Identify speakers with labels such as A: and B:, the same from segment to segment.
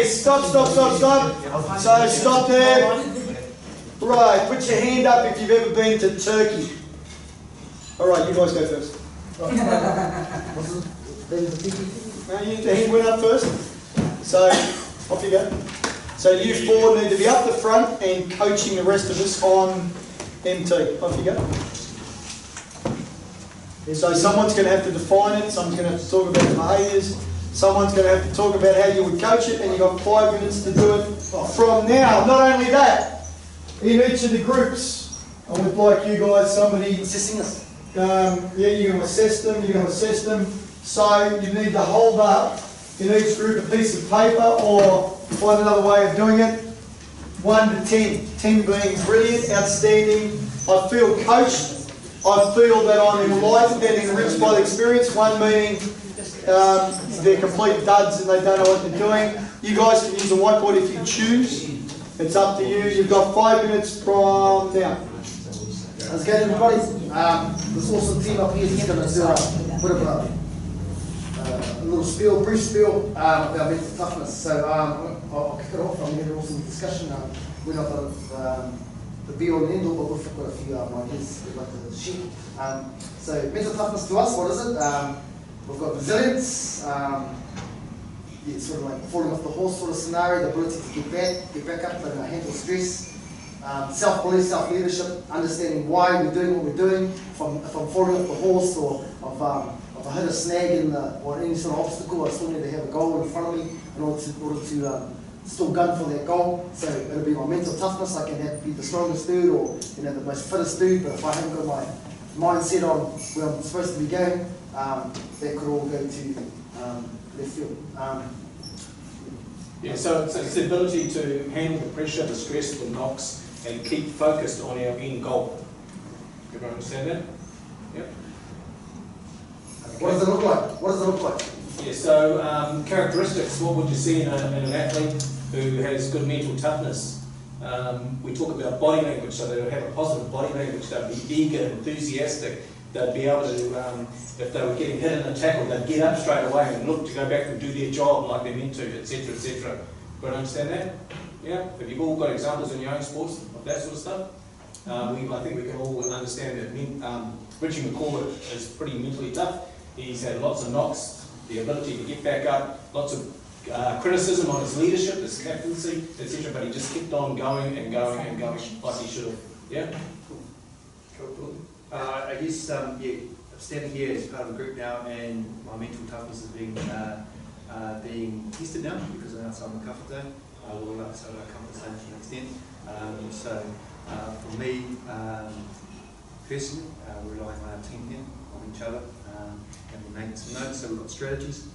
A: stop. So stop there. Right, put your hand up if you've ever been to Turkey. All right, you guys go first. No, the hand went up first. So, off you go. So you four need to be up the front and coaching the rest of us on MT. Off you go. So someone's going to have to define it, someone's going to have to talk about behaviours, someone's going to have to talk about how you would coach it, and you've got 5 minutes to do it from now. Not only that, in each of the groups, I would like you guys, somebody assessing us. Yeah, you're going to assess them, So you need to hold up in each group a piece of paper, or find another way of doing it. 1 to 10. 10 being brilliant, outstanding. I feel coached. I feel that I'm enlightened and enriched by the experience. 1 meaning they're complete duds and they don't know what they're doing. You guys can use a whiteboard if you choose. It's up to you. You've got 5 minutes from now.
B: Let's get everybody. This awesome team up here is going to do a bit of a little spiel, brief spiel about mental toughness. So I'll kick it off. I'm going to have an awesome discussion. We're not the be all and end all, but we've got a few ideas we'd like to share. So mental toughness to us, what is it? We've got resilience, it's sort of like falling off the horse sort of scenario, the ability to get back up and handle stress. Self-belief, self-leadership, understanding why we're doing what we're doing. If I'm falling off the horse, or if I hit a snag or any sort of obstacle, I still need to have a goal in front of me in order to still gun for that goal. So it'll be my mental toughness. I can be the strongest dude, or the most fittest dude, but if I haven't got my mindset on where I'm supposed to be going, that could all go to left field.
C: So it's the ability to handle the pressure, the stress, the knocks, and keep focused on our end goal. Everyone understand that? Yep. Okay.
B: What does it look like?
C: Yeah, so characteristics, what would you see in an athlete who has good mental toughness? We talk about body language, so they'll have a positive body language, they'll be eager, enthusiastic, they'll be able to, if they were getting hit in a tackle, they'd get up straight away and look to go back and do their job like they're meant to, etc., etc. Everyone understand that? Yeah? Have you all got examples in your own sports of that sort of stuff? I think we can all understand that Richie McCall is pretty mentally tough. He's had lots of knocks, the ability to get back up, lots of criticism on his leadership, his captaincy, etc. But he just kept on going and going and going like he should have. Yeah? Cool.
D: I guess, I'm standing here as part of a group now, and my mental toughness is being tested now because I'm outside my comfort zone. We're all outside our comfort zone to an extent. So for me, personally, relying on our team here, on each other, and we make some notes, so we've got strategies.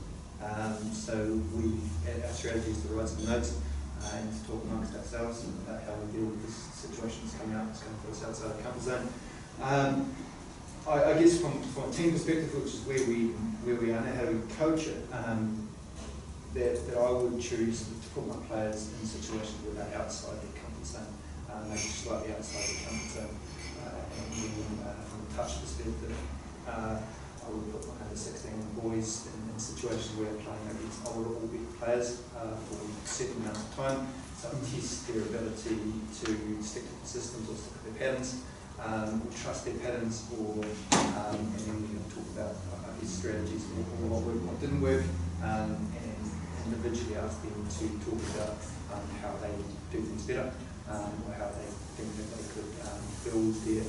D: So our strategy is to write some notes and to talk amongst ourselves about how we deal with this situation that's coming up, it's going to put us outside our comfort zone. I guess from a team perspective, which is where we are now, how do we coach it, that I would choose to put my players in situations where they're outside their comfort zone, maybe slightly outside their comfort zone. And then from a touch perspective, I would put my under-16 boys in situations where they're playing against older, albeit players for a certain amount of time. So I test their ability to stick to the systems or stick to their patterns. Trust their patterns, and then we can talk about strategies and what worked, what didn't work, and individually ask them to talk about how they would do things better, or how they think that they could build their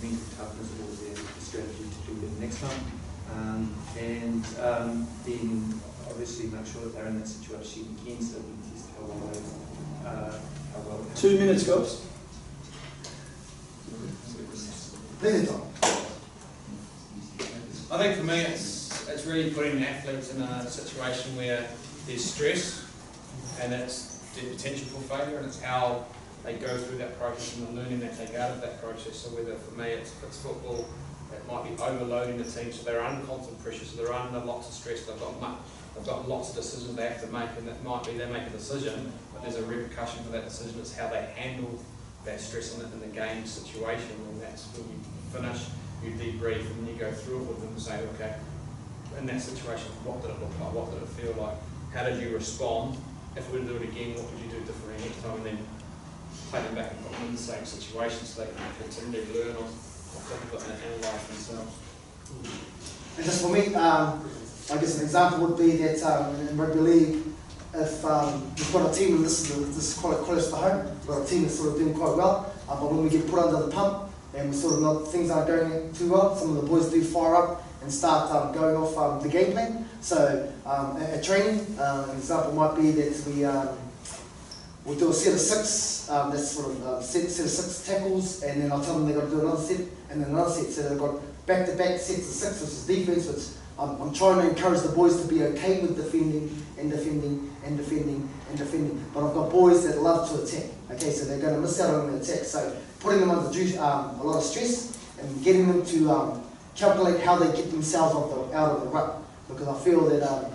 D: mental toughness or their strategy to do that next time. Then obviously make sure that they're in that situation again, so we can test how well.
A: 2 minutes, guys.
E: I think for me it's really putting athletes in a situation where there's stress and it's the potential for failure, and it's how they go through that process and the learning they take out of that process. So whether for me it's football, it might be overloading the team, so they're under constant pressure, so they're under lots of stress, they've got lots of decisions they have to make, and that might be they make a decision, but there's a repercussion for that decision. It's how they handle that stress in the game situation, and that's when you finish, you debrief, and you go through it with them and say, okay, in that situation, what did it look like? What did it feel like? How did you respond? if we were to do it again, what would you do differently next time? And then take them back and put them in the same situation so they can continue to learn or analyse themselves.
B: And just for me, I guess an example would be that in rugby league, if we've got a team, and this is quite close to home, we've got a team that's sort of doing quite well, but when we get put under the pump and we sort of not, things aren't going too well, some of the boys do fire up and start going off the game plan. So at training, an example might be that we'll do a set of 6, that's sort of set of 6 tackles, and then I'll tell them they've got to do another set, and then another set. So they've got back-to-back sets of 6, which is defense, which I'm trying to encourage the boys to be okay with defending and defending and defending and defending. But I've got boys that love to attack. Okay, so they're going to miss out on the attack. So putting them under a lot of stress and getting them to calculate how they get themselves out of the rut. Because I feel that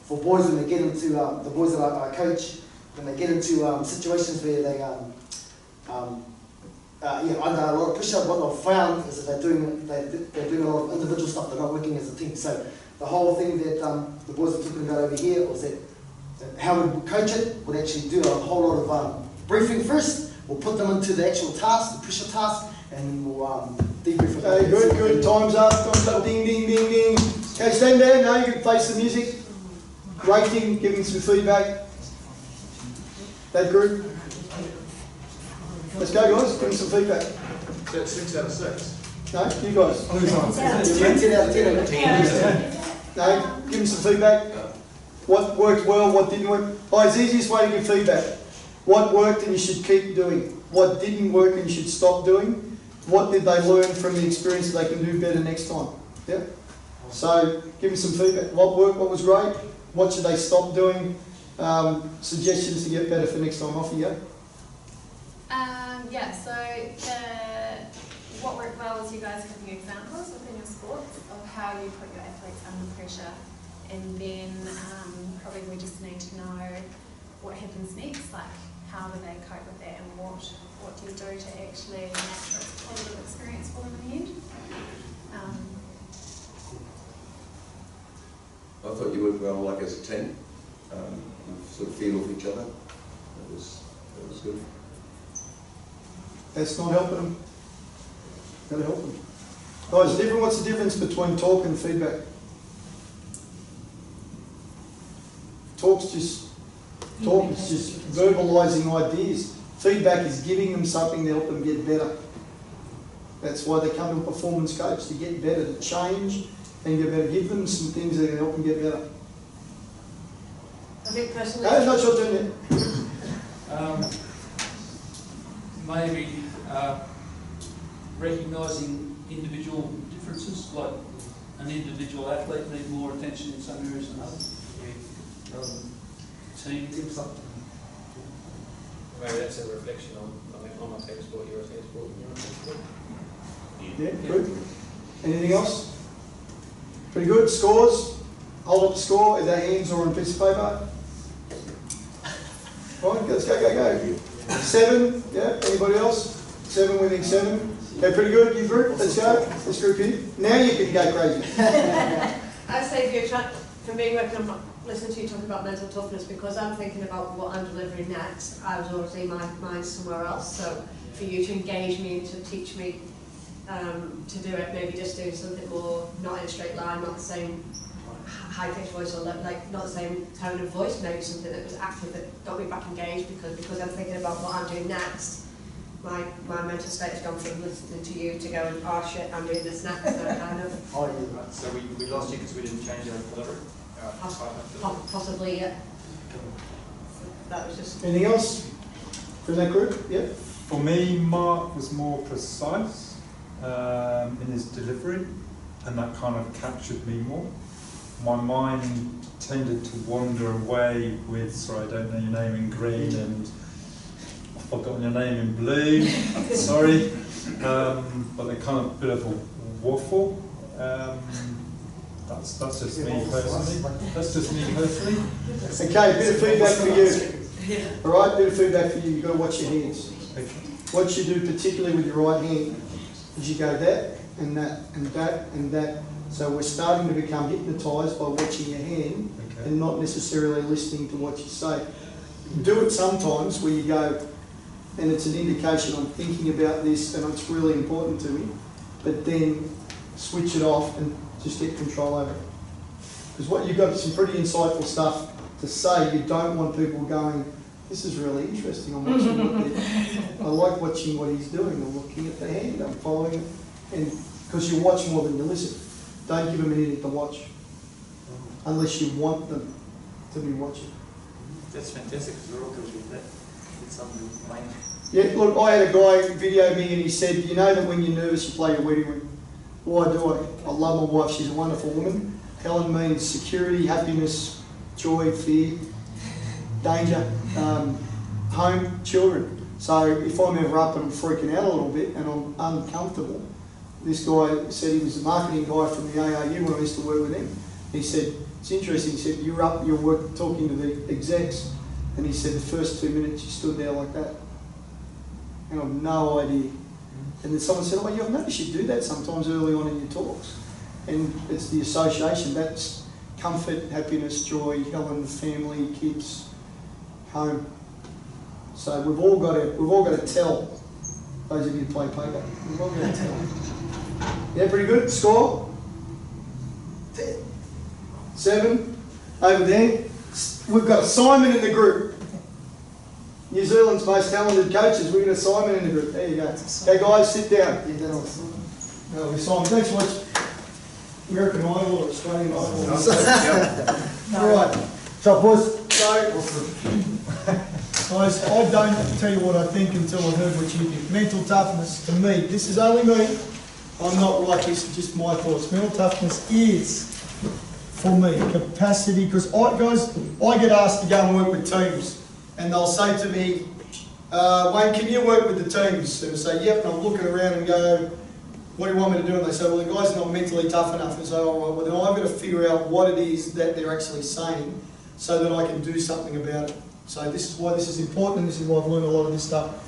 B: for boys, when they get into the boys that I coach, when they get into situations where they under a lot of pressure, what I've found is that they're doing a lot of individual stuff. They're not working as a team. So the whole thing that the boys are talking about over here was that how we coach it would actually do a whole lot of briefing first. We'll put them into the actual task, the pressure task, and we'll debrief it.
A: Okay, good. Time's up. Ding, ding, ding, ding. Okay, stand there. Now you can face the music. Rating, giving some feedback. That group. Let's go, guys. Give me some feedback.
C: That's 6 out of 6.
A: No, you guys.
B: 10 out of 10.
A: No, give me some feedback. What worked well, what didn't work. Oh, it's the easiest way to give feedback. What worked and you should keep doing. What didn't work and you should stop doing. What did they learn from the experience that they can do better next time? Yeah. So give me some feedback. What worked, what was great, what should they stop doing, suggestions to get better for next time. Off you go.
F: Yeah, so what worked well was you guys giving examples within your sports of how you put your athletes under pressure, and then probably we just need to know what happens next, like how do they cope with that, and what do you do to actually make sure it's a positive experience for them in the end.
G: I thought you worked well, like as a team. You sort of feed off each other. That was good.
A: That's not helping them. Gotta help them. Guys, what's the difference between talk and feedback? Talk is just verbalising ideas. Feedback is giving them something to help them get better. That's why they come to a performance coach, to get better, to change and get better. Give them some things that can help them get better.
H: I think personally...
A: No, it's not your turn yet.
I: Maybe recognising individual differences, like an individual athlete needs more attention in some areas than others. Team something.
E: Maybe that's a reflection on, I think I'm a team sport, you're a team sport, and you're a team sport.
A: Yeah, good. Anything else? Pretty good. Scores? Hold up the score. Is that hands or on a piece of paper? Right, let's go. 7, yeah, anybody else? 7, we need 7. Okay, pretty good, you group, let's go. Let's group in. Now you can go crazy.
H: I say if you're trying, for me, when I'm listening to you talk about mental toughness, because I'm thinking about what I'm delivering next, I was already my mind somewhere else. So for you to engage me and to teach me to do it, maybe just do something more, not in a straight line, not the same high-pitched voice, or like not the same tone of voice, maybe something that was active that got me back engaged, because I'm thinking about what I'm doing next. My mental state has gone from listening to you to going, oh shit, I'm doing this next. So kind of.
B: Oh, yeah.
D: Right, so we lost you because we didn't change our delivery.
H: Possibly, yeah. That was just.
A: Anything else from that group? Yeah.
J: For me, Mark was more precise in his delivery, and that kind of captured me more. My mind tended to wander away with, sorry, I don't know your name in green, and I've forgotten your name in blue, sorry, but they're kind of a bit of a waffle. That's just me personally. That's just me personally.
A: Okay, a bit of feedback for you. All right, bit of feedback for you. You've got to watch your hands.
J: Okay.
A: What you do, particularly with your right hand, is you go that and that and that and that. So we're starting to become hypnotised by watching your hand and not necessarily listening to what you say. do it sometimes where you go, and it's an indication I'm thinking about this and it's really important to me, but then switch it off and just get control over it. Because what you've got some pretty insightful stuff to say. You don't want people going, this is really interesting, I'm watching I like watching what he's doing, I'm looking at the hand, I'm following it, and because you watch more than you listen. Don't give them anything to watch, unless you want them to be watching.
D: That's fantastic, because we're all guilty of that. It's something playing.
A: Yeah, look, I had a guy video me and he said, you know that when you're nervous you play your wedding ring. Why do I? I love my wife, she's a wonderful woman. Helen means security, happiness, joy, fear, danger, home, children. So if I'm ever up and I'm freaking out a little bit and I'm uncomfortable, this guy said he was a marketing guy from the ARU when I used to work with him. He said, it's interesting, he said, you're up, you're talking to the execs, and he said the first 2 minutes you stood there like that. And I've no idea. And then someone said, oh, yeah, I've noticed you do that sometimes early on in your talks. And it's the association, that's comfort, happiness, joy, Helen, family, kids, home. So we've all got to tell, those of you who play poker, we've all got to tell. Yeah, pretty good. Score? 10. 7. Over there. We've got Simon in the group. New Zealand's most talented coaches. We've got Simon in the group. There you go. Okay, guys, sit down. No, Simon, thanks for watching American Idol or Australian Idol. All right. So, boys. Guys, I don't tell you what I think until I've heard what you think. Mental toughness, to me, this is only me. I'm not right, this is just my thoughts. Mental toughness is, for me, capacity, because I get asked to go and work with teams, and they'll say to me, Wayne, can you work with the teams? And I say, yep, and I'm looking around and go, what do you want me to do? And they say, well, the guy's not mentally tough enough. And I say, all right, well, then I've got to figure out what it is that they're actually saying so that I can do something about it. So this is why this is important, and this is why I've learned a lot of this stuff.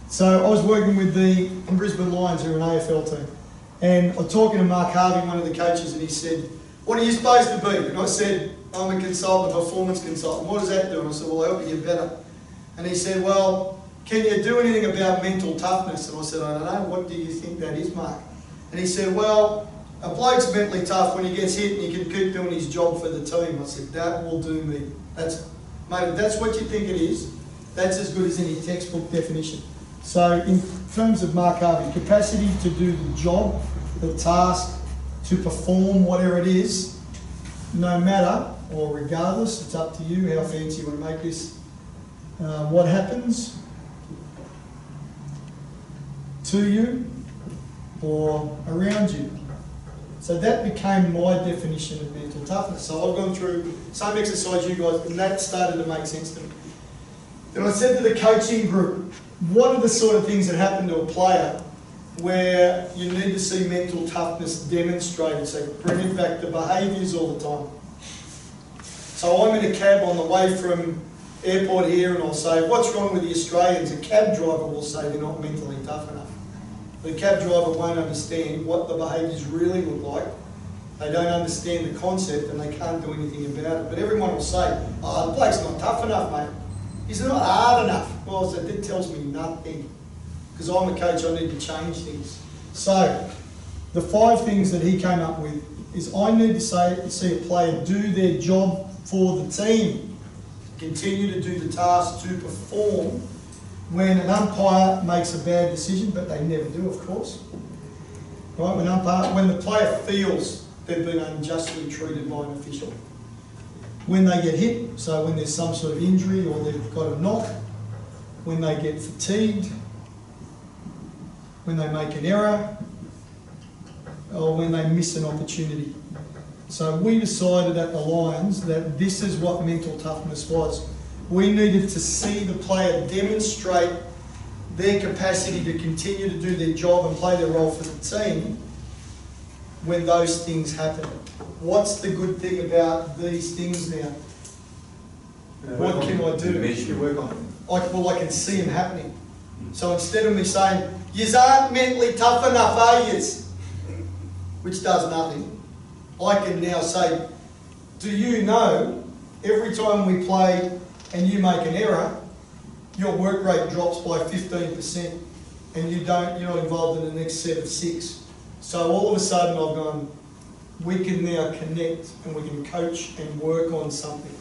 A: So I was working with the Brisbane Lions, who are an AFL team, and I'm talking to Mark Harvey, one of the coaches, and he said, what are you supposed to be? And I said, I'm a consultant, a performance consultant. What does that do? And I said, well, I help you get better. And he said, well, can you do anything about mental toughness? And I said, I don't know. What do you think that is, Mark? And he said, well, a bloke's mentally tough when he gets hit and he can keep doing his job for the team. I said, that will do me. Mate, if that's what you think it is, that's as good as any textbook definition. So in terms of Mark Harvey, capacity to do the job, the task, to perform whatever it is, no matter or regardless, it's up to you how fancy you want to make this, what happens to you or around you. So that became my definition of mental toughness. So I've gone through some exercise you guys, and that started to make sense to me. Then I said to the coaching group, what are the sort of things that happen to a player where you need to see mental toughness demonstrated? So bring it back to behaviours all the time. So I'm in a cab on the way from airport here, and I'll say, what's wrong with the Australians? A cab driver will say they're not mentally tough enough. The cab driver won't understand what the behaviours really look like. They don't understand the concept and they can't do anything about it. But everyone will say, oh, the bloke's not tough enough, mate. He's not hard enough. Well, so that tells me nothing. Because I'm a coach, I need to change things. So, the 5 things that he came up with is I need to see a player do their job for the team. Continue to do the task, to perform. When an umpire makes a bad decision, but they never do, of course. Right? When the player feels they've been unjustly treated by an official. When they get hit, so when there's some sort of injury or they've got a knock. When they get fatigued. When they make an error. Or when they miss an opportunity. So we decided at the Lions that this is what mental toughness was. We needed to see the player demonstrate their capacity to continue to do their job and play their role for the team when those things happen. What's the good thing about these things now? What can I do to work on it? Well, I can see them happening. So instead of me saying, yous aren't mentally tough enough, are yous? Which does nothing. I can now say, do you know, every time we play and you make an error, your work rate drops by 15%, and you're not involved in the next set of 6. So all of a sudden I've gone, we can now connect and we can coach and work on something.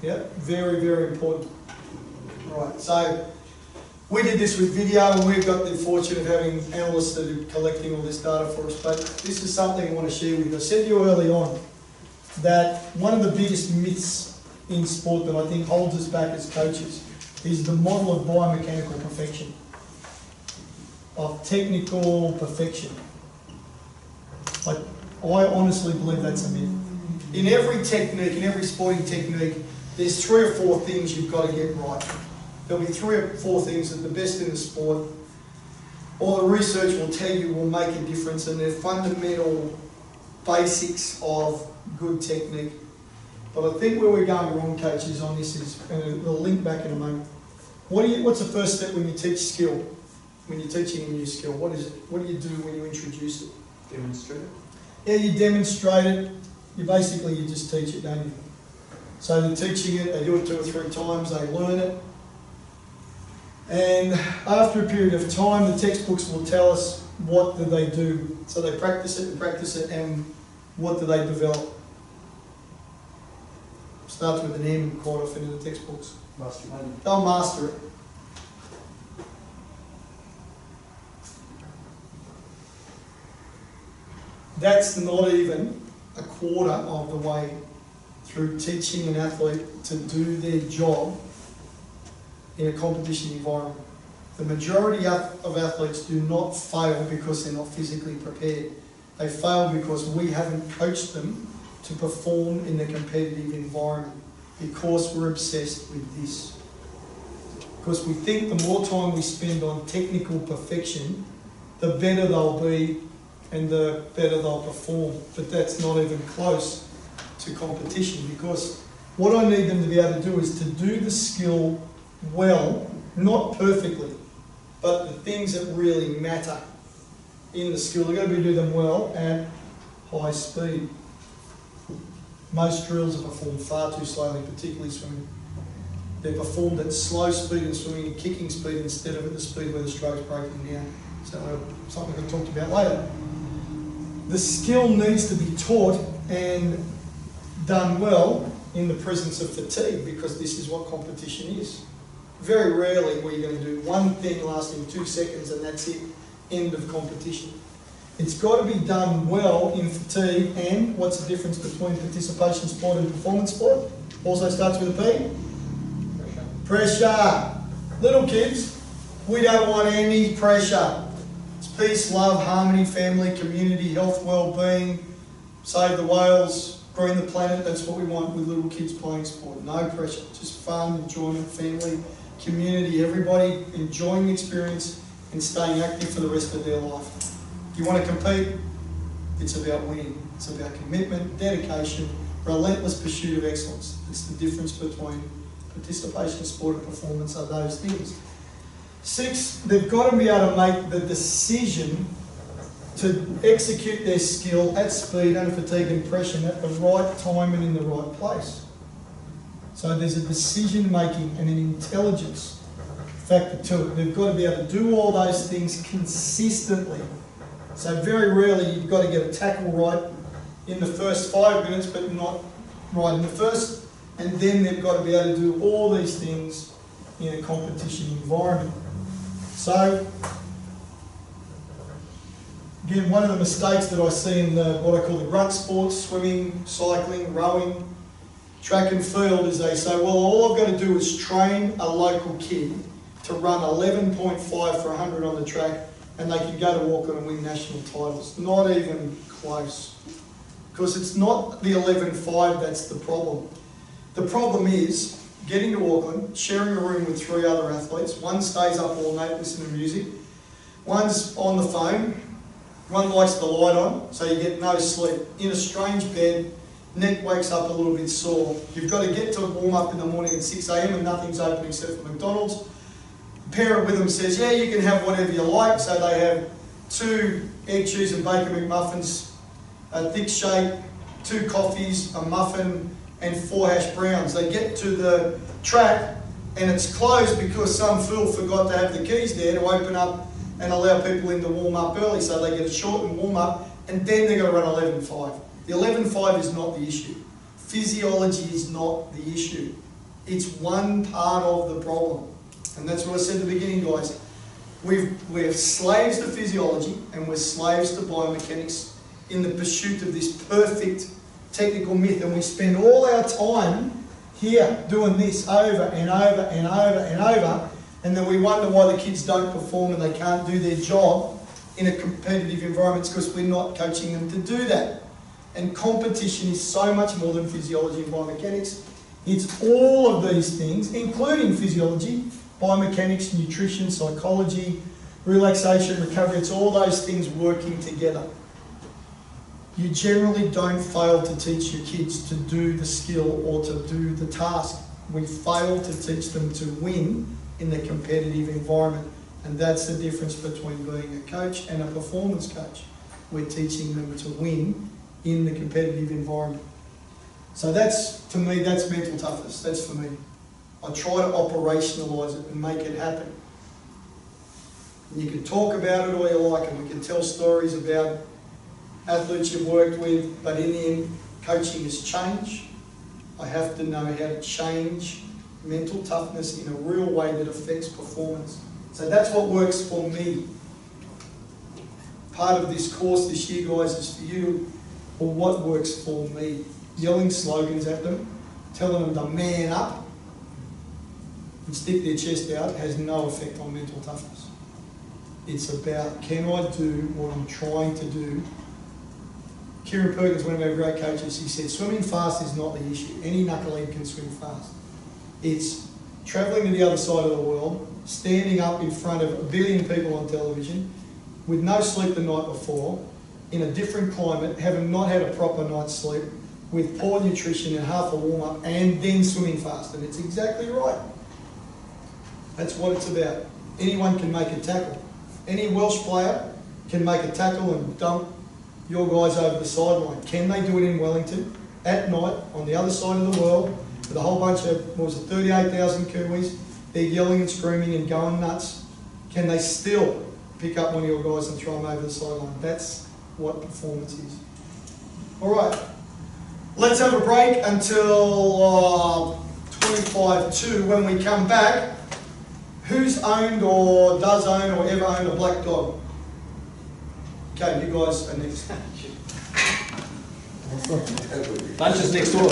A: Yeah, very, very important. Right, so we did this with video, and we've got the fortune of having analysts that are collecting all this data for us, but this is something I want to share with you. I said to you early on that one of the biggest myths in sport that I think holds us back as coaches is the model of biomechanical perfection, of technical perfection. Like, I honestly believe that's a myth. In every technique, in every sporting technique, there's 3 or 4 things you've got to get right. There'll be 3 or 4 things that the best in the sport, or the research will tell you will make a difference, and they're fundamental basics of good technique. But I think where we're going wrong, coaches, on this is, and we'll link back in a moment. What's the first step when you teach skill? When you're teaching a new skill, what is it? What do you do when you introduce it?
G: Demonstrate it.
A: Yeah, you demonstrate it. You just teach it, don't you? So they're teaching it, they do it 2 or 3 times, they learn it. And after a period of time, the textbooks will tell us what do they do. So they practice it, and what do they develop? Starts with an M quite often in the textbooks. They'll master it. That's not even a quarter of the way through teaching an athlete to do their job in a competition environment. The majority of athletes do not fail because they're not physically prepared. They fail because we haven't coached them to perform in the competitive environment, because we're obsessed with this. Because we think the more time we spend on technical perfection, the better they'll be and the better they'll perform. But that's not even close to competition, because what I need them to be able to do is to do the skill well, not perfectly, but the things that really matter in the skill. They've got to be able to do them well at high speed. Most drills are performed far too slowly, particularly swimming. They're performed at slow speed in swimming and kicking speed instead of at the speed where the stroke's breaking down. So something we'll talk about later. The skill needs to be taught and done well in the presence of fatigue, because this is what competition is. Very rarely were you going to do one thing lasting 2 seconds and that's it, end of competition. It's got to be done well in fatigue. And what's the difference between participation sport and performance sport? Also starts with a P. Pressure. Little kids, we don't want any pressure. It's peace, love, harmony, family, community, health, well-being, save the whales, green the planet. That's what we want with little kids playing sport. No pressure, just fun, enjoyment, family, community, everybody enjoying the experience and staying active for the rest of their life. You want to compete? It's about winning. It's about commitment, dedication, relentless pursuit of excellence. It's the difference between participation, sport and performance are those things. 6, they've got to be able to make the decision to execute their skill at speed, under fatigue and pressure at the right time and in the right place. So there's a decision making and an intelligence factor to it. They've got to be able to do all those things consistently. So very rarely you've got to get a tackle right in the first 5 minutes, but not right in the first. And then they've got to be able to do all these things in a competition environment. So, again, one of the mistakes that I see in what I call the grunt sports, swimming, cycling, rowing, track and field, is they say, well, all I've got to do is train a local kid to run 11.5 for 100 on the track, and they can go to Waikato and win national titles. Not even close. Because it's not the 11.5 that's the problem. The problem is getting to Auckland, sharing a room with 3 other athletes. One stays up all night listening to music. One's on the phone. One likes the light on, so you get no sleep. In a strange bed, neck wakes up a little bit sore. You've got to get to warm up in the morning at 6 a.m. and nothing's open except for McDonald's. The parent with them says, yeah, you can have whatever you like. So they have 2 egg, cheese and bacon McMuffins, a thick shake, 2 coffees, a muffin, and 4 hash browns. They get to the track and it's closed because some fool forgot to have the keys there to open up and allow people in to warm up early, so they get a shortened warm up and then they're going to run 11.5. The 11.5 is not the issue. Physiology is not the issue. It's one part of the problem. And that's what I said at the beginning, guys. We're slaves to physiology and we're slaves to biomechanics in the pursuit of this perfect technical myth, and we spend all our time here doing this over and over and over and over, and then we wonder why the kids don't perform and they can't do their job in a competitive environment. It's because we're not coaching them to do that. And competition is so much more than physiology and biomechanics. It's all of these things, including physiology, biomechanics, nutrition, psychology, relaxation, recovery. It's all those things working together. You generally don't fail to teach your kids to do the skill or to do the task. We fail to teach them to win in the competitive environment. And that's the difference between being a coach and a performance coach. We're teaching them to win in the competitive environment. So that's, to me, that's mental toughness. That's for me. I try to operationalise it and make it happen. And you can talk about it all you like, and we can tell stories about athletes you've worked with, but in the end, coaching is change. I have to know how to change mental toughness in a real way that affects performance. So that's what works for me. Part of this course this year, guys, is for you, or what works for me. Yelling slogans at them, telling them to man up and stick their chest out has no effect on mental toughness. It's about, can I do what I'm trying to do? Kieran Perkins, one of our great coaches, he said, swimming fast is not the issue. Any knucklehead can swim fast. It's travelling to the other side of the world, standing up in front of 1 billion people on television, with no sleep the night before, in a different climate, having not had a proper night's sleep, with poor nutrition and half a warm-up, and then swimming fast. And it's exactly right. That's what it's about. Anyone can make a tackle. Any Welsh player can make a tackle and dump your guys over the sideline. Can they do it in Wellington at night on the other side of the world with a whole bunch of, 38,000 Kiwis? They're yelling and screaming and going nuts. Can they still pick up one of your guys and throw them over the sideline? That's what performance is. All right, let's have a break until 25 to. When we come back, who's owned or does own or ever own a black dog? Okay, you guys are next.
C: Lunch is next door.